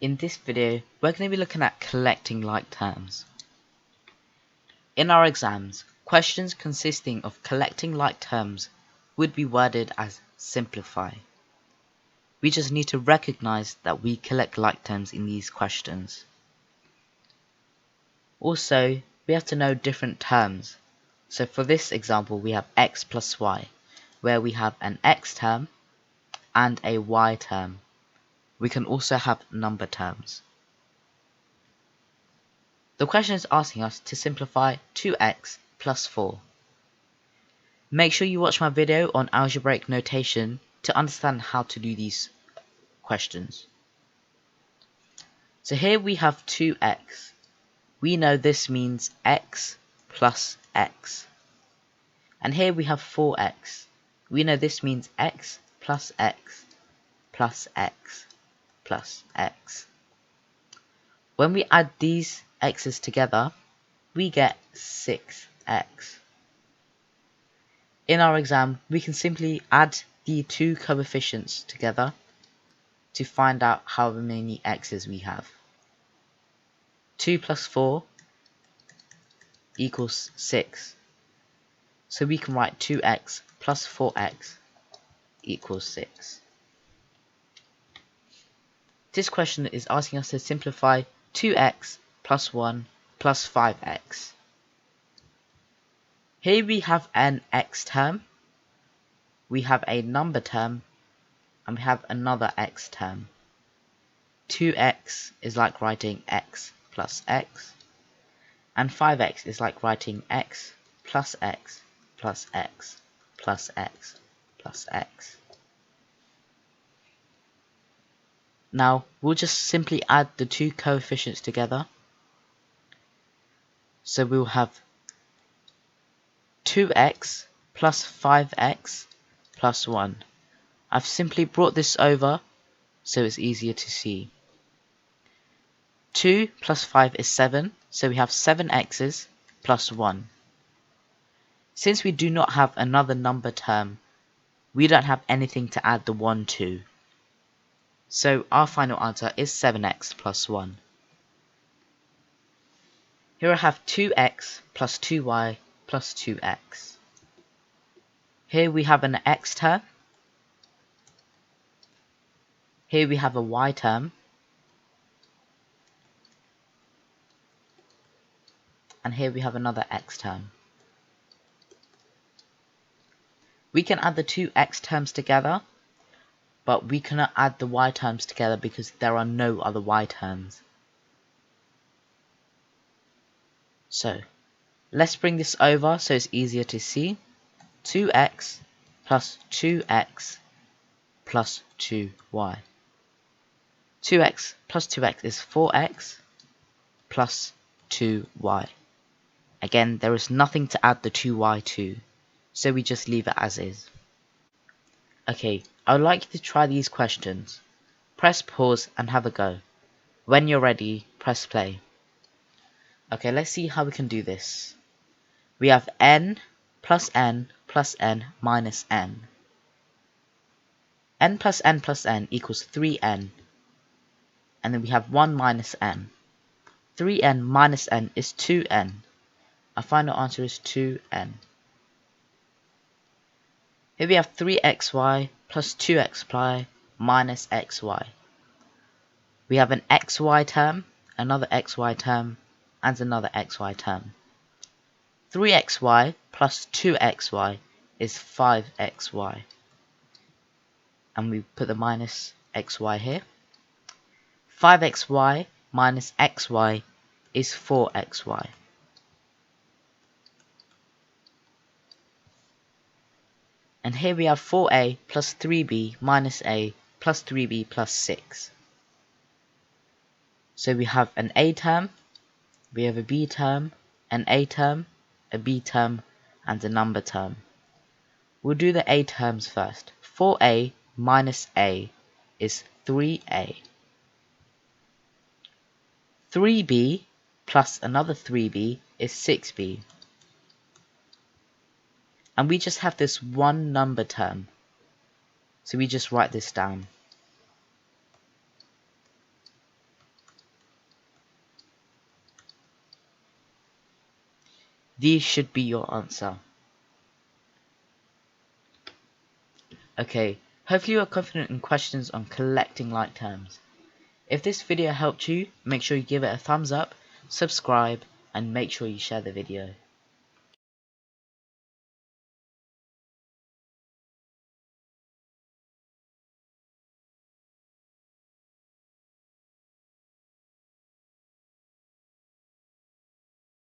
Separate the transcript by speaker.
Speaker 1: In this video, we're going to be looking at collecting like terms. In our exams, questions consisting of collecting like terms would be worded as simplify. We just need to recognize that we collect like terms in these questions. Also, we have to know different terms. So for this example, we have x plus y, where we have an x term and a y term. We can also have number terms. The question is asking us to simplify 2x plus 4. Make sure you watch my video on algebraic notation to understand how to do these questions. So here we have 2x. We know this means x plus x. And here we have 4x. We know this means x plus x plus x plus x. When we add these x's together, we get 6x. In our exam, we can simply add the two coefficients together to find out how many x's we have. 2 plus 4 equals 6. So we can write 2x plus 4x equals 6. This question is asking us to simplify 2x plus 1 plus 5x. Here we have an x term, we have a number term, and we have another x term. 2x is like writing x plus x, and 5x is like writing x plus x plus x plus x plus x. Now we'll just simply add the two coefficients together. So we'll have 2x plus 5x plus 1. I've simply brought this over so it's easier to see. 2 plus 5 is 7, so we have 7x's plus 1. Since we do not have another number term, we don't have anything to add the 1 to. So our final answer is 7x plus 1. Here I have 2x plus 2y plus 2x. Here we have an x term. Here we have a y term. And here we have another x term. We can add the two x terms together, but we cannot add the y terms together because there are no other y terms. So, let's bring this over so it's easier to see. 2x plus 2x plus 2y. 2x plus 2x is 4x plus 2y. Again, there is nothing to add the 2y to, so we just leave it as is. Okay, I would like you to try these questions. Press pause and have a go. When you're ready, press play. Okay, let's see how we can do this. We have n plus n plus n minus n. N plus n plus n equals 3n. And then we have 1 minus n. 3n minus n is 2n. Our final answer is 2n. Here we have 3xy plus 2xy minus xy. We have an xy term, another xy term, and another xy term. 3xy plus 2xy is 5xy. And we put the minus xy here. 5xy minus xy is 4xy. And here we have 4a plus 3b minus a plus 3b plus 6. So we have an a term, we have a b term, an a term, a b term, and a number term. We'll do the a terms first. 4a minus a is 3a. 3b plus another 3b is 6b. And we just have this one number term, so we just write this down. These should be your answer. Okay, hopefully you are confident in questions on collecting like terms. If this video helped you, make sure you give it a thumbs up, subscribe, and make sure you share the video.